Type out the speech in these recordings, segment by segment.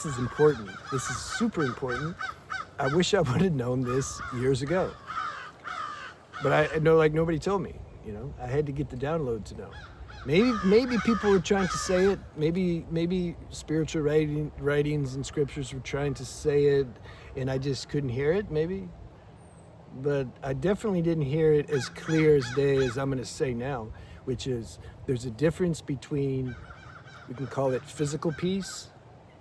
This is important. This is super important. I wish I would have known this years ago. But I know, like, nobody told me, you know. I had to get the download to know. Maybe people were trying to say it. Maybe spiritual writings and scriptures were trying to say it, and I just couldn't hear it, maybe. But I definitely didn't hear it as clear as day as I'm going to say now, which is there's a difference between, we can call it physical peace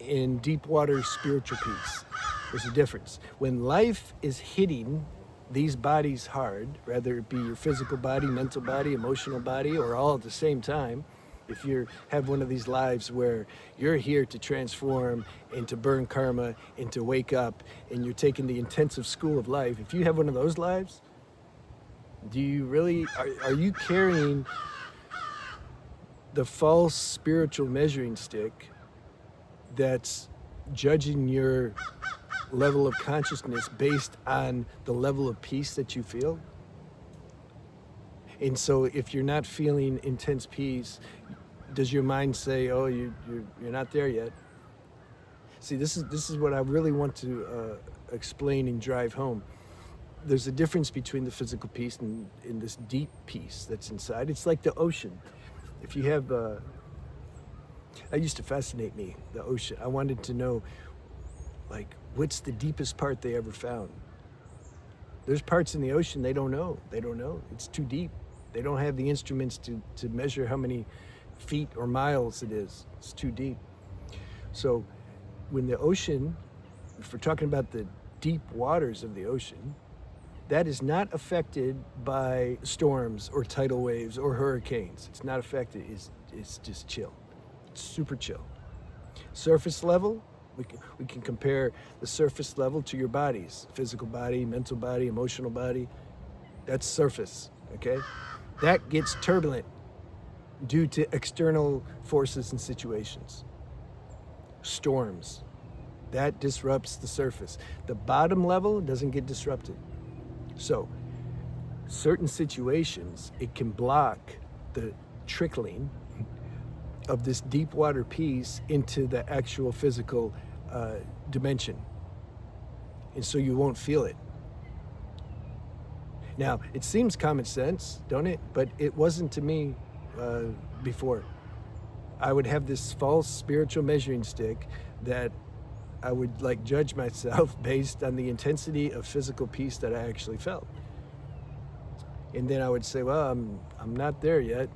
and deep water spiritual peace. There's a difference. When life is hitting these bodies hard, whether it be your physical body, mental body, emotional body, or all at the same time, if you have one of these lives where you're here to transform and to burn karma and to wake up and you're taking the intensive school of life, if you have one of those lives, do you really, are you carrying the false spiritual measuring stick that's judging your level of consciousness based on the level of peace that you feel? And so if you're not feeling intense peace, does your mind say, oh, you're not there yet? See, this is what I really want to explain and drive home. There's a difference between the physical peace and this deep peace that's inside. It's like the ocean. If you have, that used to fascinate me, the ocean. I wanted to know, like, what's the deepest part they ever found? There's parts in the ocean they don't know. They don't know. It's too deep. They don't have the instruments to measure how many feet or miles it is. It's too deep. So when the ocean, if we're talking about the deep waters of the ocean, that is not affected by storms or tidal waves or hurricanes. It's not affected. It's just chill. It's super chill. Surface level, we can compare the surface level to your bodies, physical body, mental body, emotional body. That's surface, okay? That gets turbulent due to external forces and situations. Storms, that disrupts the surface. The bottom level doesn't get disrupted. So, certain situations, it can block the trickling of this deep water peace into the actual physical dimension. And so you won't feel it. Now, it seems common sense, don't it? But it wasn't to me before. I would have this false spiritual measuring stick that I would like judge myself based on the intensity of physical peace that I actually felt. And then I would say, well, I'm not there yet.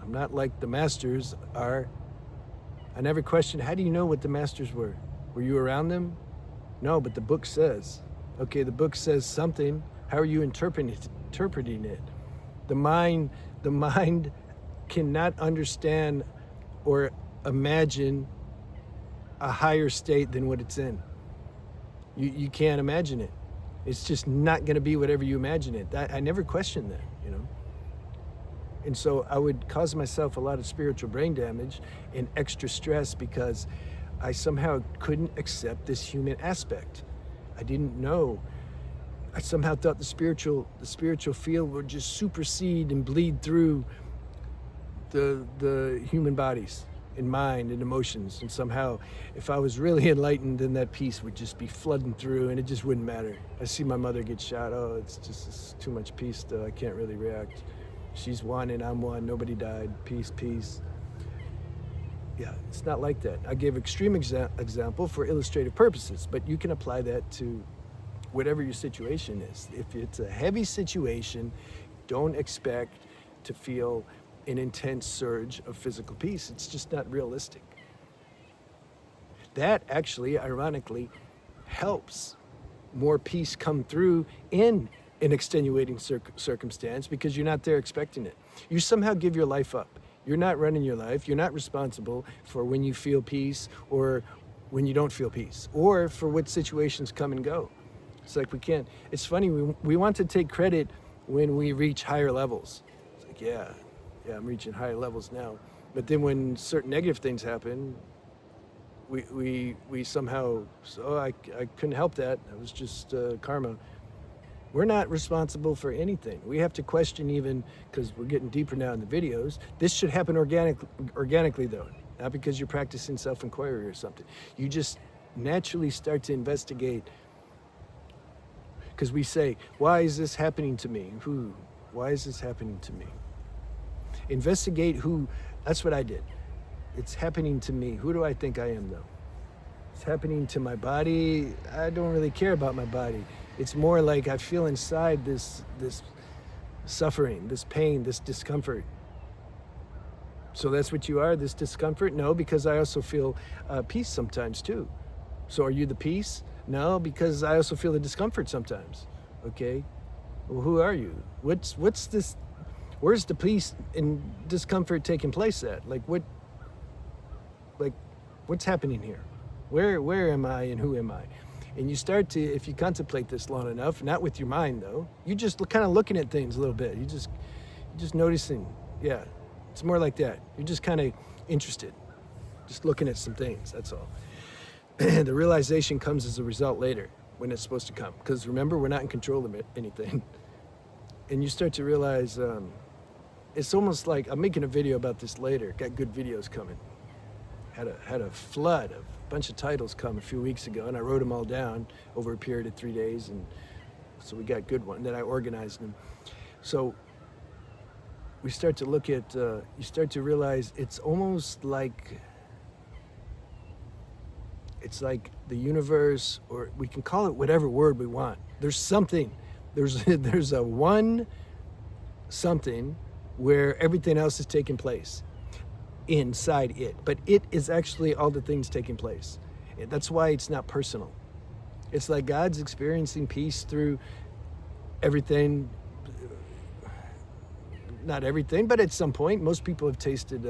I'm not like the masters are. I never questioned, how do you know what the masters were? Were you around them? No, but the book says. Okay, the book says something. How are you interpreting it? The mind cannot understand or imagine a higher state than what it's in. You can't imagine it. It's just not going to be whatever you imagine it. I never questioned that, you know. And so I would cause myself a lot of spiritual brain damage and extra stress because I somehow couldn't accept this human aspect. I didn't know. I somehow thought the spiritual field would just supersede and bleed through the human bodies and mind and emotions. And somehow, if I was really enlightened, then that peace would just be flooding through and it just wouldn't matter. I see my mother get shot. Oh, it's too much peace though. I can't really react. She's one and I'm one. Nobody died. Peace, peace. Yeah, it's not like that. I gave extreme example for illustrative purposes, but you can apply that to whatever your situation is. If it's a heavy situation, don't expect to feel an intense surge of physical peace. It's just not realistic. That actually, ironically, helps more peace come through in an extenuating circumstance because you're not there expecting it. You somehow give your life up. You're not running your life. You're not responsible for when you feel peace or when you don't feel peace or for what situations come and go. It's like we can't. It's funny, we want to take credit when we reach higher levels. It's like, yeah, I'm reaching higher levels now. But then when certain negative things happen, we somehow, I couldn't help that. It was just karma. We're not responsible for anything. We have to question even, because we're getting deeper now in the videos, this should happen organically though, not because you're practicing self-inquiry or something. You just naturally start to investigate, because we say, why is this happening to me? Why is this happening to me? Investigate who, that's what I did. It's happening to me. Who do I think I am, though? It's happening to my body. I don't really care about my body. It's more like I feel inside this suffering, this pain, this discomfort. So that's what you are, this discomfort? No, because I also feel peace sometimes too. So are you the peace? No, because I also feel the discomfort sometimes. Okay, well, who are you? What's this? Where's the peace and discomfort taking place at? What's happening here? Where am I and who am I? And you start to, if you contemplate this long enough, not with your mind though, you just kind of looking at things a little bit. You're just noticing. Yeah, it's more like that. You're just kind of interested, just looking at some things. That's all. The realization comes as a result later, when it's supposed to come. Because remember, we're not in control of anything. And you start to realize, it's almost like, I'm making a video about this later. Got good videos coming. Had a flood of a bunch of titles come a few weeks ago, and I wrote them all down over a period of 3 days, and so we got good ones. Then I organized them. So we start to look at, you start to realize it's almost like, it's like the universe, or we can call it whatever word we want. There's something, there's a one something where everything else is taking place inside it. But it is actually all the things taking place. That's why it's not personal. It's like God's experiencing peace through everything. Not everything, but at some point, most people have tasted,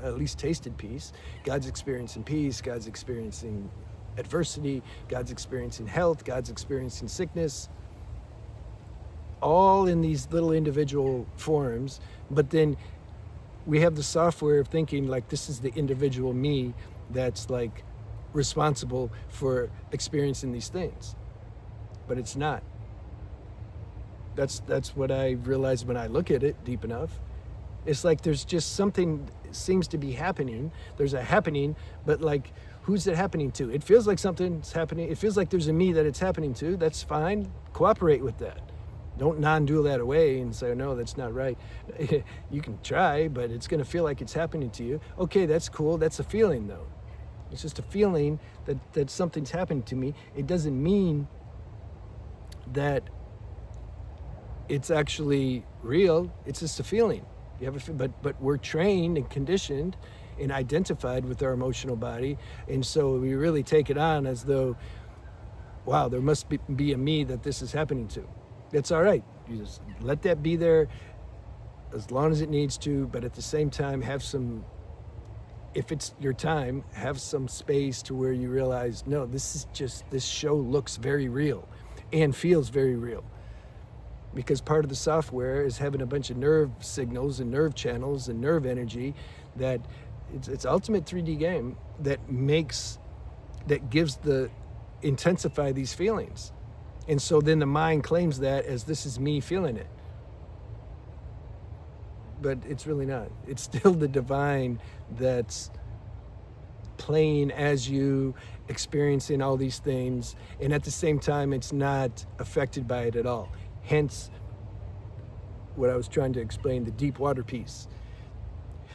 at least tasted peace. God's experiencing peace, God's experiencing adversity, God's experiencing health, God's experiencing sickness, all in these little individual forms. But then we have the software of thinking like this is the individual me that's like responsible for experiencing these things, but it's not. That's what I realized when I look at it deep enough. It's like there's just something seems to be happening. There's a happening, but like, who's it happening to? It feels like something's happening. It feels like there's a me that it's happening to. That's fine. Cooperate with that. Don't non-dual that away and say, no, that's not right. You can try, but it's going to feel like it's happening to you. Okay, that's cool. That's a feeling, though. It's just a feeling that something's happening to me. It doesn't mean that it's actually real. It's just a feeling. You have but we're trained and conditioned and identified with our emotional body, and so we really take it on as though, wow, there must be a me that this is happening to. That's all right. You just let that be there as long as it needs to, but at the same time, have some, if it's your time, have some space to where you realize, no, this show looks very real and feels very real. Because part of the software is having a bunch of nerve signals and nerve channels and nerve energy that it's ultimate 3D game that gives intensify these feelings. And so then the mind claims that as this is me feeling it. But it's really not. It's still the divine that's playing as you, experiencing all these things. And at the same time, it's not affected by it at all. Hence, what I was trying to explain, the deep water piece.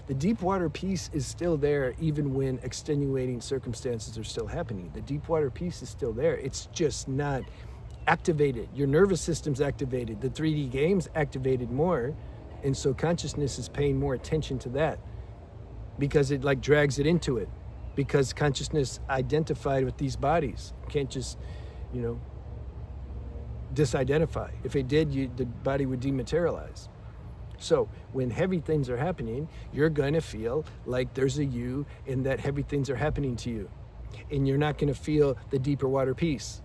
The deep water piece is still there even when extenuating circumstances are still happening. The deep water piece is still there. It's just not activated. Your nervous system's activated. The 3D game's activated more. And so consciousness is paying more attention to that because it like drags it into it. Because consciousness identified with these bodies. Can't just, disidentify. If it did, the body would dematerialize. So when heavy things are happening, you're going to feel like there's a you and that heavy things are happening to you. And you're not going to feel the deeper water piece.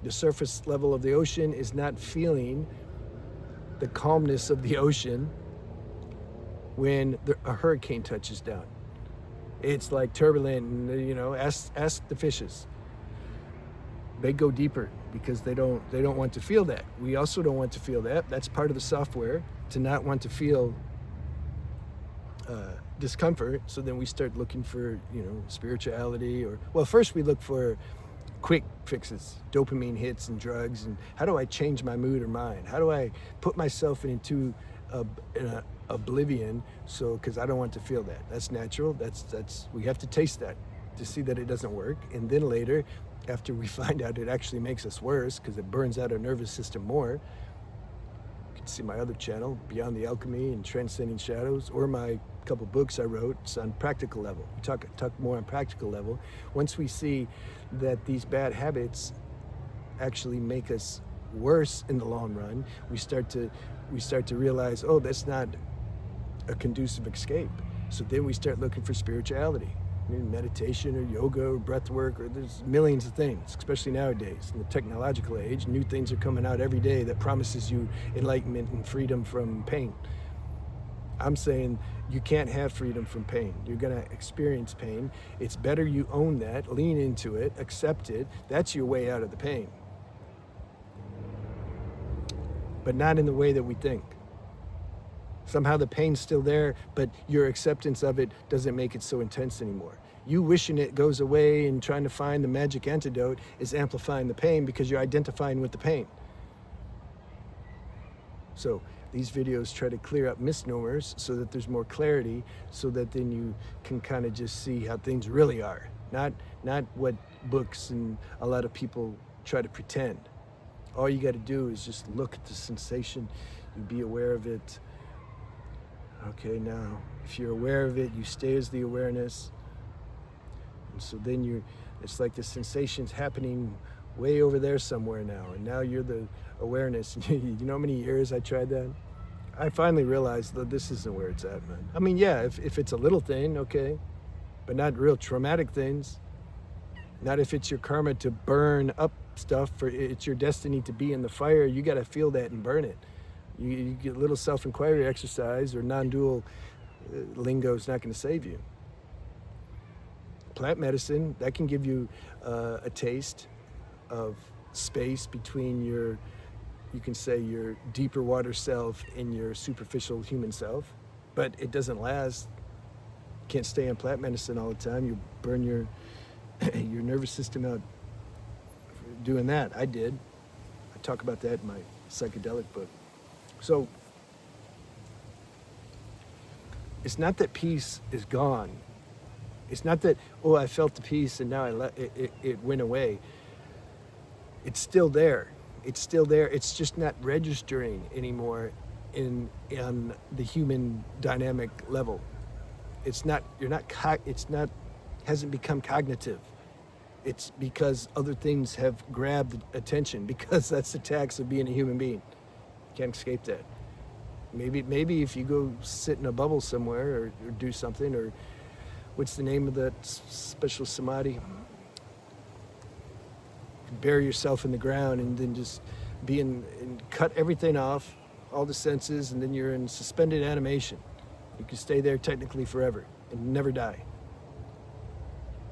The surface level of the ocean is not feeling the calmness of the ocean when a hurricane touches down. It's like turbulent, and, ask the fishes. They go deeper because they don't want to feel that. We also don't want to feel that. That's part of the software, to not want to feel discomfort. So then we start looking for, spirituality, or, well, first we look for quick fixes, dopamine hits and drugs, and how do I change my mood or mind? How do I put myself into oblivion, so because I don't want to feel that. That's natural. That's we have to taste that to see that it doesn't work. And then later, after we find out it actually makes us worse because it burns out our nervous system more, you can see my other channel, Beyond the Alchemy and Transcending Shadows, or my couple books I wrote. It's on practical level. We talk more on practical level. Once we see that these bad habits actually make us worse in the long run, we start to realize, oh, that's not a conducive escape. So then we start looking for spirituality, meditation or yoga or breath work, or there's millions of things, especially nowadays in the technological age. New things are coming out every day that promises you enlightenment and freedom from pain. I'm saying you can't have freedom from pain. You're going to experience pain. It's better you own that, lean into it, accept it. That's your way out of the pain. But not in the way that we think. Somehow the pain's still there, but your acceptance of it doesn't make it so intense anymore. You wishing it goes away and trying to find the magic antidote is amplifying the pain because you're identifying with the pain. So these videos try to clear up misnomers so that there's more clarity, so that then you can kind of just see how things really are. Not what books and a lot of people try to pretend. All you got to do is just look at the sensation, you be aware of it. Okay, now, if you're aware of it, you stay as the awareness. And so then it's like the sensation's happening way over there somewhere now, and now you're the awareness. You know how many years I tried that? I finally realized that this isn't where it's at, man. I mean, yeah, if it's a little thing, okay, but not real traumatic things. Not if it's your karma to burn up stuff, for it's your destiny to be in the fire. You got to feel that and burn it. You get a little self-inquiry exercise or non-dual lingo is not going to save you. Plant medicine, that can give you a taste of space between you can say your deeper water self and your superficial human self, but it doesn't last. You can't stay on plant medicine all the time. You burn your nervous system out doing that. I did. I talk about that in my psychedelic book. So it's not that peace is gone. It's not that, oh, I felt the peace and now it went away. It's still there. It's still there. It's just not registering anymore in the human dynamic level. Hasn't become cognitive. It's because other things have grabbed attention, because that's the tax of being a human being. Can't escape that. Maybe if you go sit in a bubble somewhere or do something, or what's the name of that special samadhi? Bury yourself in the ground and then just and cut everything off, all the senses, and then you're in suspended animation. You can stay there technically forever and never die.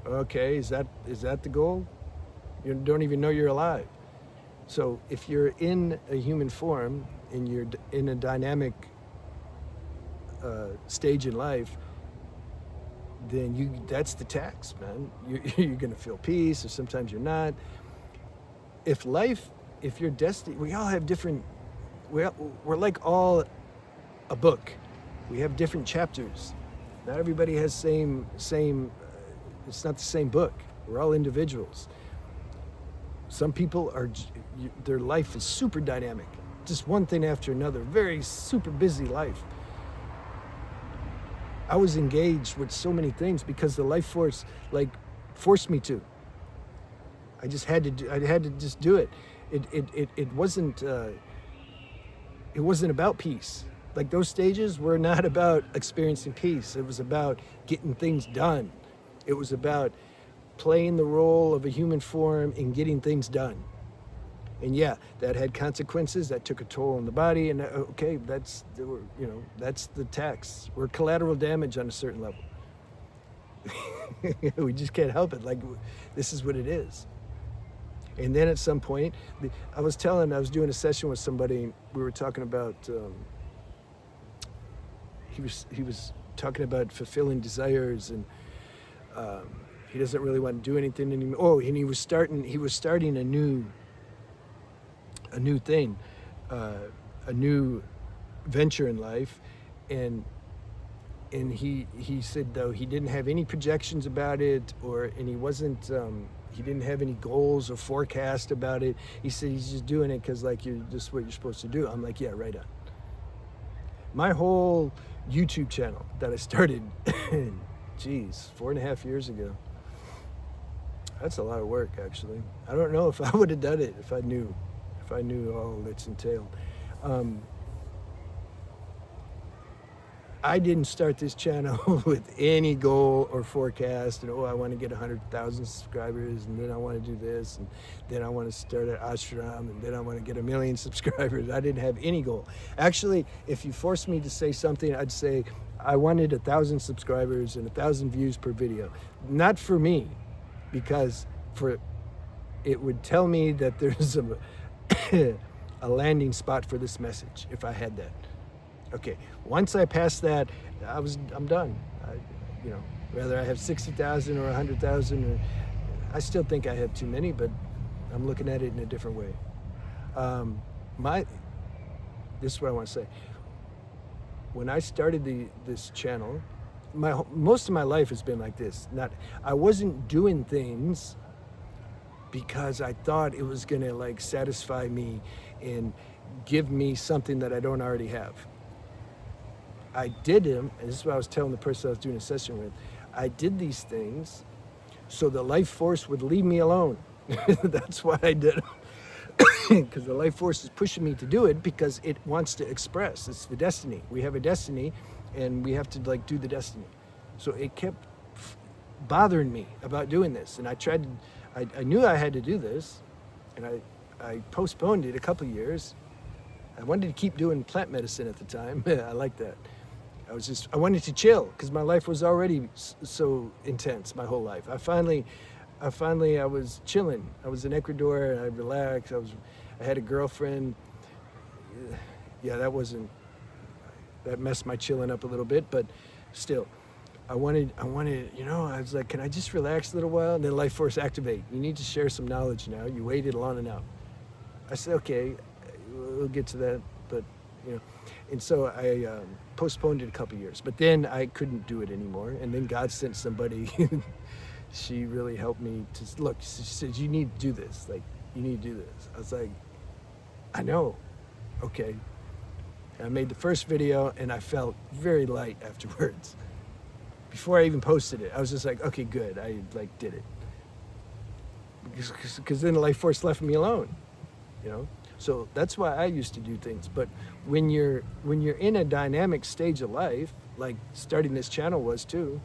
Okay, is that the goal? You don't even know you're alive. So if you're in a human form and you're in a dynamic stage in life, then that's the tax, man. You're going to feel peace, or sometimes you're not. If your destiny, we all have different, we're like all a book. We have different chapters. Not everybody has same. It's not the same book. We're all individuals. Some people their life is super dynamic. Just one thing after another, very super busy life. I was engaged with so many things because the life force forced me to. I just had to I had to just do it. It wasn't about peace. Like, those stages were not about experiencing peace. It was about getting things done. It was about playing the role of a human form and getting things done. And yeah, that had consequences. That took a toll on the body. And okay, that's the tax. We're collateral damage on a certain level. We just can't help it. Like, this is what it is. And then at some point, I was doing a session with somebody. We were talking about. He was talking about fulfilling desires, and he doesn't really want to do anything anymore. Oh, and he was starting a new thing, a new venture in life, and he said, though, he didn't have any projections about it, and he didn't have any goals or forecast about it. He said he's just doing it because like just what you're supposed to do. I'm like, yeah, right on. My whole YouTube channel that I started, geez, 4.5 years ago. That's a lot of work, actually. I don't know if I would have done it if I knew all that's entailed. I didn't start this channel with any goal or forecast, and I want to get 100,000 subscribers, and then I want to do this, and then I want to start an ashram, and then I want to get 1 million subscribers. I didn't have any goal. Actually, if you forced me to say something, I'd say I wanted 1,000 subscribers and 1,000 views per video. Not for me, because it would tell me that there's a landing spot for this message if I had that. Okay, once I passed that, I'm done. Whether I have 60,000 or 100,000, or I still think I have too many, but I'm looking at it in a different way. This is what I want to say. When I started this channel, most of my life has been like this. I wasn't doing things because I thought it was gonna like satisfy me and give me something that I don't already have. I did them, and this is what I was telling the person I was doing a session with. I did these things so the life force would leave me alone. That's why I did them. Because the life force is pushing me to do it because it wants to express. It's the destiny. We have a destiny, and we have to like do the destiny. So it kept bothering me about doing this, and I knew I had to do this, and I postponed it a couple of years. I wanted to keep doing plant medicine at the time. I like that. I wanted to chill because my life was already so intense my whole life. I finally was chilling. I was in Ecuador and I relaxed. I had a girlfriend. Yeah, that messed my chilling up a little bit, but still, I wanted, I was like, can I just relax a little while? And then life force activate. You need to share some knowledge now. You waited long enough. I said, okay, we'll get to that, but and so I postponed it a couple years, but then I couldn't do it anymore, and then God sent somebody. She really helped me to look. She said, you need to do this, like you need to do this. I was like, I know, okay. And I made the first video and I felt very light afterwards. Before I even posted it, I was just like, okay, good, I like did it, because then the life force left me alone, So that's why I used to do things. But when you're in a dynamic stage of life, like starting this channel was too,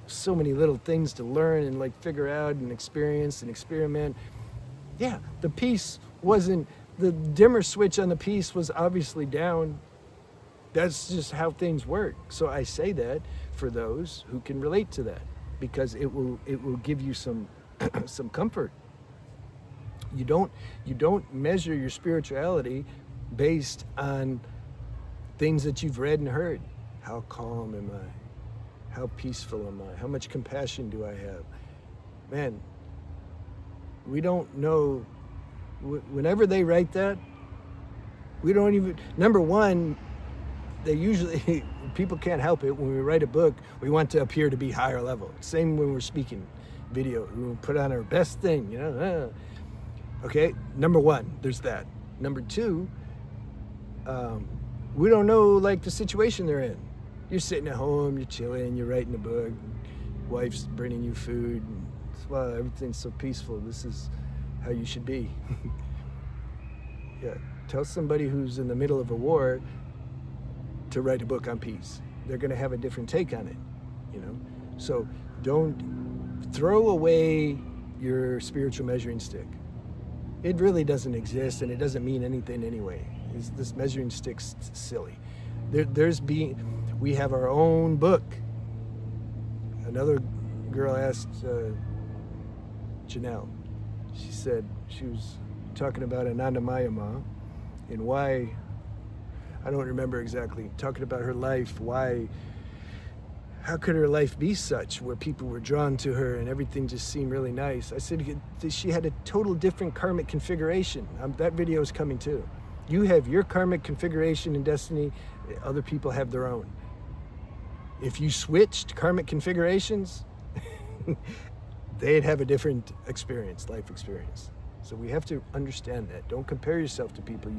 so many little things to learn and like figure out and experience and experiment. Yeah, the peace wasn't, the dimmer switch on the peace was obviously down. That's just how things work. So I say that for those who can relate to that, because it will give you some some comfort. You don't measure your spirituality based on things that you've read and heard. How calm am I? How peaceful am I? How much compassion do I have? Man, we don't know. Whenever they write that, we don't even, number one, they usually, people can't help it. When we write a book, we want to appear to be higher level. Same when we're speaking video. We put on our best thing, Okay, number one, there's that. Number two, we don't know like the situation they're in. You're sitting at home, you're chilling, you're writing a book, wife's bringing you food. Wow, everything's so peaceful. This is how you should be. Yeah, tell somebody who's in the middle of a war to write a book on peace. They're gonna have a different take on it, So don't throw away your spiritual measuring stick. It really doesn't exist, and it doesn't mean anything anyway. This measuring stick's silly. We have our own book. Another girl asked Janelle. She said she was talking about Anandamayama and why, I don't remember exactly, talking about her life, why how could her life be such where people were drawn to her and everything just seemed really nice? I said, she had a total different karmic configuration. That video is coming too. You have your karmic configuration and destiny. Other people have their own. If you switched karmic configurations, they'd have a different experience, life experience. So we have to understand that. Don't compare yourself to people.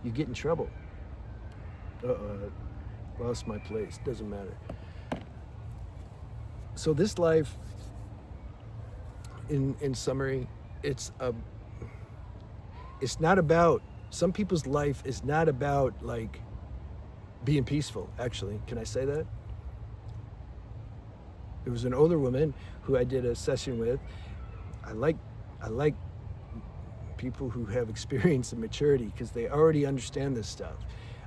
You get in trouble. Lost my place. Doesn't matter. So this life, in summary, it's not about, some people's life is not about like being peaceful, actually. Can I say that? There was an older woman who I did a session with. I like people who have experience and maturity because they already understand this stuff.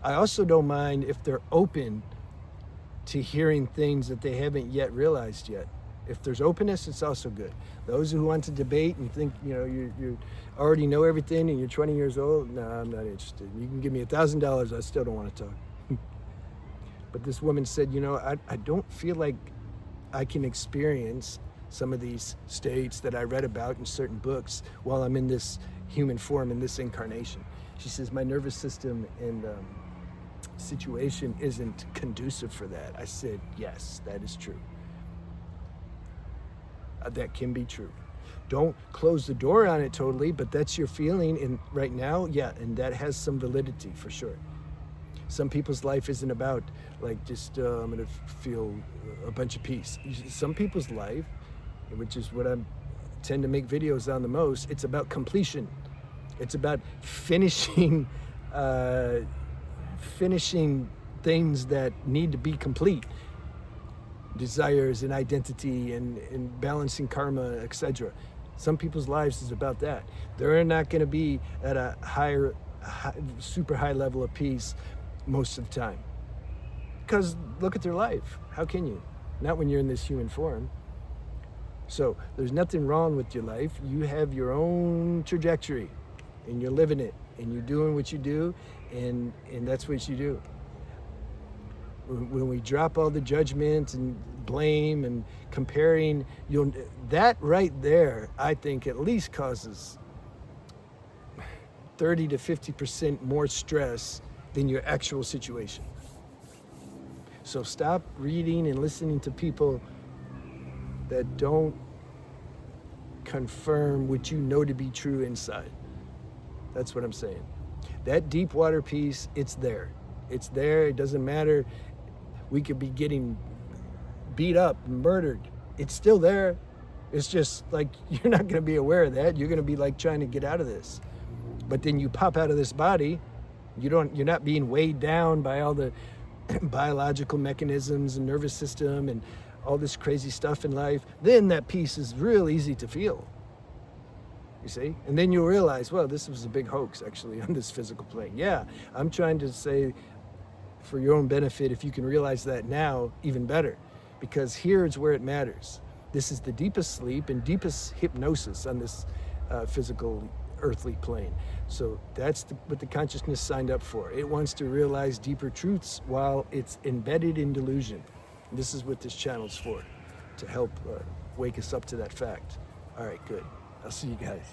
I also don't mind if they're open to hearing things that they haven't yet realized yet. If there's openness, it's also good. Those who want to debate and think, you already know everything and you're 20 years old, no, I'm not interested. You can give me $1,000, I still don't want to talk. But this woman said, I don't feel like I can experience some of these states that I read about in certain books while I'm in this human form, in this incarnation. She says, my nervous system and situation isn't conducive for that. I said, yes, that is true. That can be true. Don't close the door on it totally, but that's your feeling and right now, yeah, and that has some validity for sure. Some people's life isn't about like just I'm gonna feel a bunch of peace. Some people's life, which is what I tend to make videos on the most, it's about completion. It's about finishing things that need to be complete. Desires and identity and balancing karma, etc. Some people's lives is about that. They're not going to be at a super high level of peace most of the time. Because look at their life. How can you? Not when you're in this human form. So there's nothing wrong with your life. You have your own trajectory and you're living it and you're doing what you do and that's what you do. When we drop all the judgment and blame and comparing, that right there, I think at least causes 30 to 50% more stress than your actual situation. So stop reading and listening to people that don't confirm what you know to be true inside. That's what I'm saying. That deep water piece, it's there. It's there. It doesn't matter. We could be getting beat up, murdered. It's still there. It's just like you're not going to be aware of that. You're going to be like trying to get out of this. But then you pop out of this body. You're not being weighed down by all the biological mechanisms and nervous system and all this crazy stuff in life. Then that piece is real easy to feel. You see? And then you'll realize, well, this was a big hoax actually on this physical plane. Yeah, I'm trying to say for your own benefit, if you can realize that now, even better. Because here's where it matters. This is the deepest sleep and deepest hypnosis on this physical earthly plane. So that's what the consciousness signed up for. It wants to realize deeper truths while it's embedded in delusion. And this is what this channel's for, to help wake us up to that fact. All right, good. I'll see you guys.